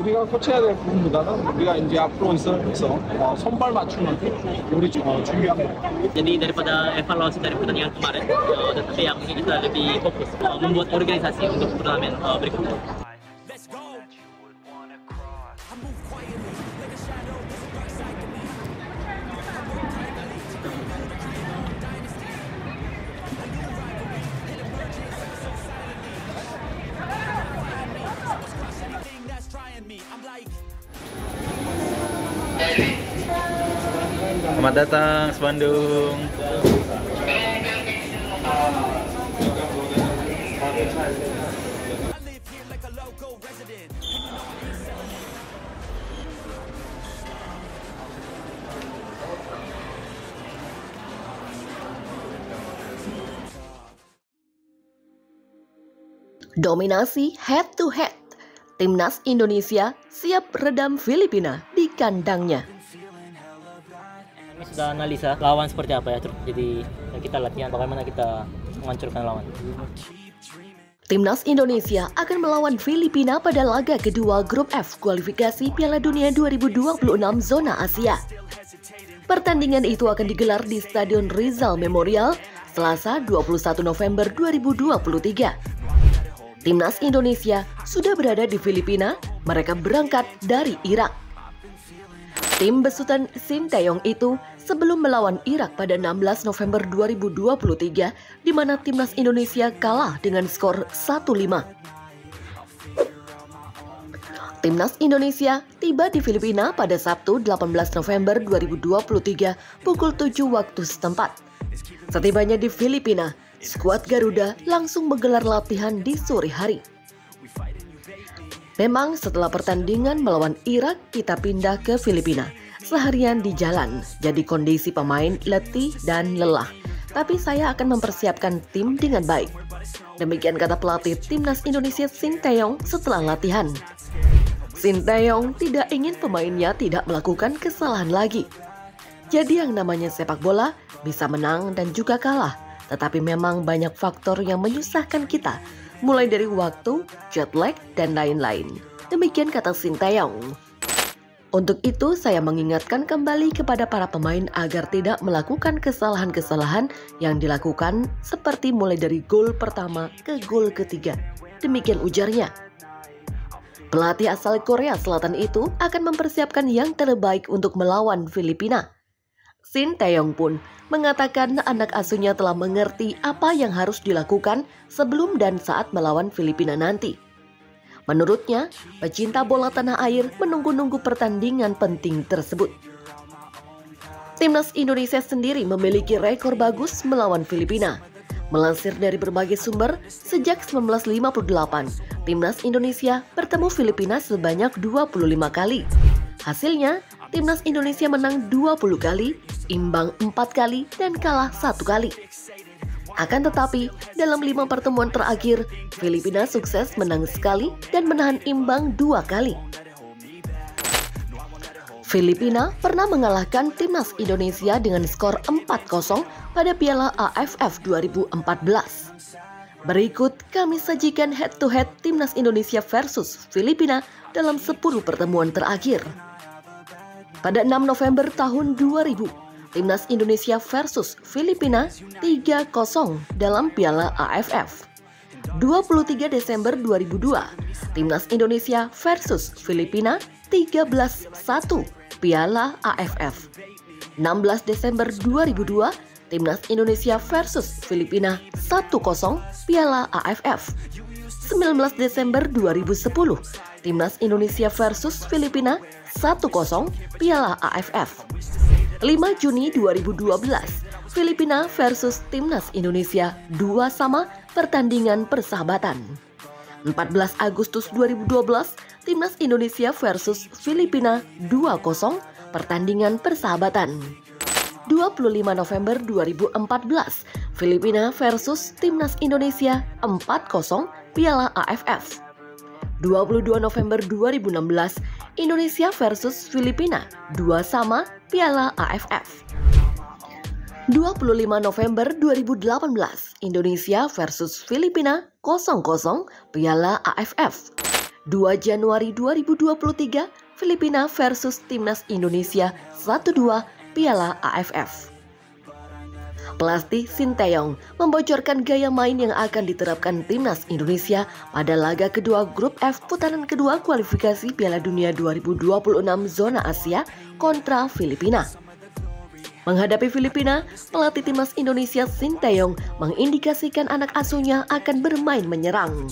우리가 코치해야 될 부분보다는 우리가 이제 앞으로 있어서 선발 맞추는 우리 준비한 거. Jadi daripada evaluasi dari pertandingan kemarin, tetapi yang ini kita lebih fokus membuat organisasi untuk turnamen berikutnya. Selamat datang Sebandung. Dominasi head to head. Timnas Indonesia siap redam Filipina di kandangnya. Kami sudah analisa lawan seperti apa ya, jadi kita latihan bagaimana kita menghancurkan lawan. Timnas Indonesia akan melawan Filipina pada laga kedua Grup F kualifikasi Piala Dunia 2026 zona Asia. Pertandingan itu akan digelar di Stadion Rizal Memorial Selasa 21 November 2023. Timnas Indonesia sudah berada di Filipina, mereka berangkat dari Irak. Tim besutan Sinteyong itu sebelum melawan Irak pada 16 November 2023, di mana Timnas Indonesia kalah dengan skor 1-5. Timnas Indonesia tiba di Filipina pada Sabtu 18 November 2023 pukul 7 waktu setempat. Setibanya di Filipina, skuad Garuda langsung menggelar latihan di sore hari. Memang setelah pertandingan melawan Irak, kita pindah ke Filipina. Seharian di jalan, jadi kondisi pemain letih dan lelah. Tapi saya akan mempersiapkan tim dengan baik. Demikian kata pelatih Timnas Indonesia Sinteyong setelah latihan. Sinteyong tidak ingin pemainnya tidak melakukan kesalahan lagi. Jadi yang namanya sepak bola bisa menang dan juga kalah. Tetapi memang banyak faktor yang menyusahkan kita, mulai dari waktu, jet lag, dan lain-lain. Demikian kata Sinteyong. Untuk itu, saya mengingatkan kembali kepada para pemain agar tidak melakukan kesalahan-kesalahan yang dilakukan seperti mulai dari gol pertama ke gol ketiga. Demikian ujarnya. Pelatih asal Korea Selatan itu akan mempersiapkan yang terbaik untuk melawan Filipina. Sinteyong pun mengatakan anak asuhnya telah mengerti apa yang harus dilakukan sebelum dan saat melawan Filipina nanti. Menurutnya, pecinta bola tanah air menunggu-nunggu pertandingan penting tersebut. Timnas Indonesia sendiri memiliki rekor bagus melawan Filipina. Melansir dari berbagai sumber, sejak 1958, Timnas Indonesia bertemu Filipina sebanyak 25 kali. Hasilnya, Timnas Indonesia menang 20 kali, imbang 4 kali, dan kalah 1 kali. Akan tetapi, dalam 5 pertemuan terakhir, Filipina sukses menang sekali dan menahan imbang 2 kali. Filipina pernah mengalahkan Timnas Indonesia dengan skor 4-0 pada Piala AFF 2014. Berikut kami sajikan head-to-head Timnas Indonesia versus Filipina dalam 10 pertemuan terakhir. Pada 6 November tahun 2000, Timnas Indonesia versus Filipina 3-0 dalam Piala AFF. 23 Desember 2002, Timnas Indonesia versus Filipina 13-1 Piala AFF. 16 Desember 2002, Timnas Indonesia versus Filipina 1-0 Piala AFF. 19 Desember 2010, Timnas Indonesia versus Filipina 1-0 Piala AFF. 5 Juni 2012, Filipina versus Timnas Indonesia 2-2 pertandingan persahabatan. 14 Agustus 2012, Timnas Indonesia versus Filipina 2-0 pertandingan persahabatan. 25 November 2014, Filipina versus Timnas Indonesia 4-0 Piala AFF. 22 November 2016, Indonesia versus Filipina 2-2 Piala AFF. 25 November 2018, Indonesia versus Filipina 0-0 Piala AFF. 2 Januari 2023, Filipina versus Timnas Indonesia 1-2 Piala AFF. Pelatih Sinteyong membocorkan gaya main yang akan diterapkan Timnas Indonesia pada laga kedua Grup F putaran kedua kualifikasi Piala Dunia 2026 zona Asia kontra Filipina. Menghadapi Filipina, pelatih Timnas Indonesia Sinteyong mengindikasikan anak asuhnya akan bermain menyerang.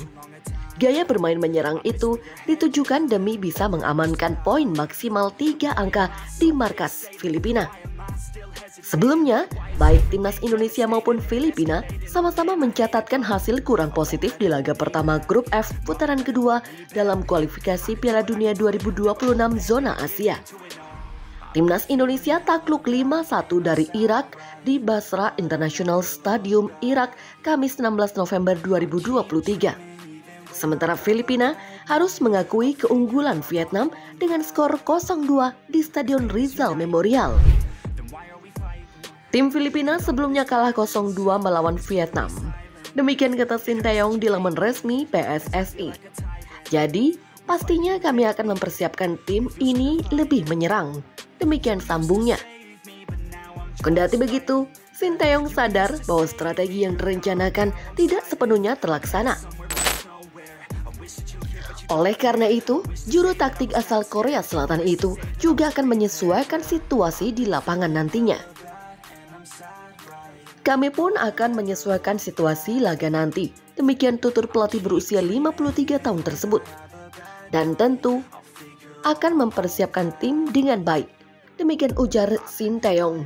Gaya bermain menyerang itu ditujukan demi bisa mengamankan poin maksimal 3 angka di markas Filipina. Sebelumnya, baik Timnas Indonesia maupun Filipina sama-sama mencatatkan hasil kurang positif di laga pertama Grup F putaran kedua dalam kualifikasi Piala Dunia 2026 zona Asia. Timnas Indonesia takluk 5-1 dari Irak di Basra International Stadium, Irak, Kamis 16 November 2023. Sementara Filipina harus mengakui keunggulan Vietnam dengan skor 0-2 di Stadion Rizal Memorial. Tim Filipina sebelumnya kalah 0-2 melawan Vietnam. Demikian kata Sinteyong di laman resmi PSSI. Jadi, pastinya kami akan mempersiapkan tim ini lebih menyerang. Demikian sambungnya. Kendati begitu, Sinteyong sadar bahwa strategi yang direncanakan tidak sepenuhnya terlaksana. Oleh karena itu, juru taktik asal Korea Selatan itu juga akan menyesuaikan situasi di lapangan nantinya. Kami pun akan menyesuaikan situasi laga nanti. Demikian tutur pelatih berusia 53 tahun tersebut. Dan tentu akan mempersiapkan tim dengan baik. Demikian ujar Sinteyong.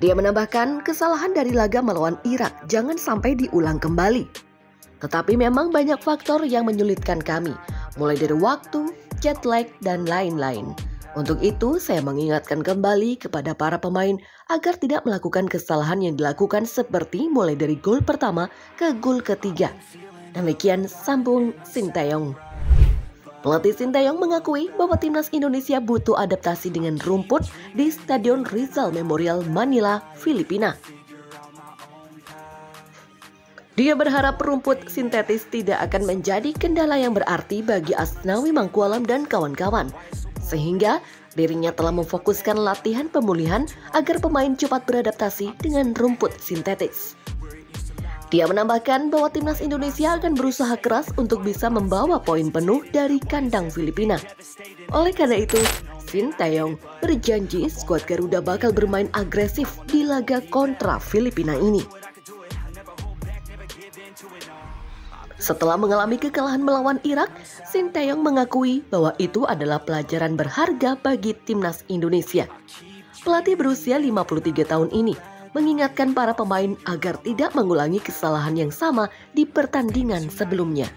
Dia menambahkan kesalahan dari laga melawan Irak jangan sampai diulang kembali. Tetapi memang banyak faktor yang menyulitkan kami, mulai dari waktu, jet lag, dan lain-lain. Untuk itu, saya mengingatkan kembali kepada para pemain agar tidak melakukan kesalahan yang dilakukan seperti mulai dari gol pertama ke gol ketiga. Demikian sambung Sinteyong. Pelatih Sinteyong mengakui bahwa Timnas Indonesia butuh adaptasi dengan rumput di Stadion Rizal Memorial Manila, Filipina. Dia berharap rumput sintetis tidak akan menjadi kendala yang berarti bagi Asnawi Mangkualam dan kawan-kawan. Sehingga dirinya telah memfokuskan latihan pemulihan agar pemain cepat beradaptasi dengan rumput sintetis. Dia menambahkan bahwa Timnas Indonesia akan berusaha keras untuk bisa membawa poin penuh dari kandang Filipina. Oleh karena itu, Sinteyong berjanji skuad Garuda bakal bermain agresif di laga kontra Filipina ini. Setelah mengalami kekalahan melawan Irak, Sinteyong mengakui bahwa itu adalah pelajaran berharga bagi Timnas Indonesia. Pelatih berusia 53 tahun ini mengingatkan para pemain agar tidak mengulangi kesalahan yang sama di pertandingan sebelumnya.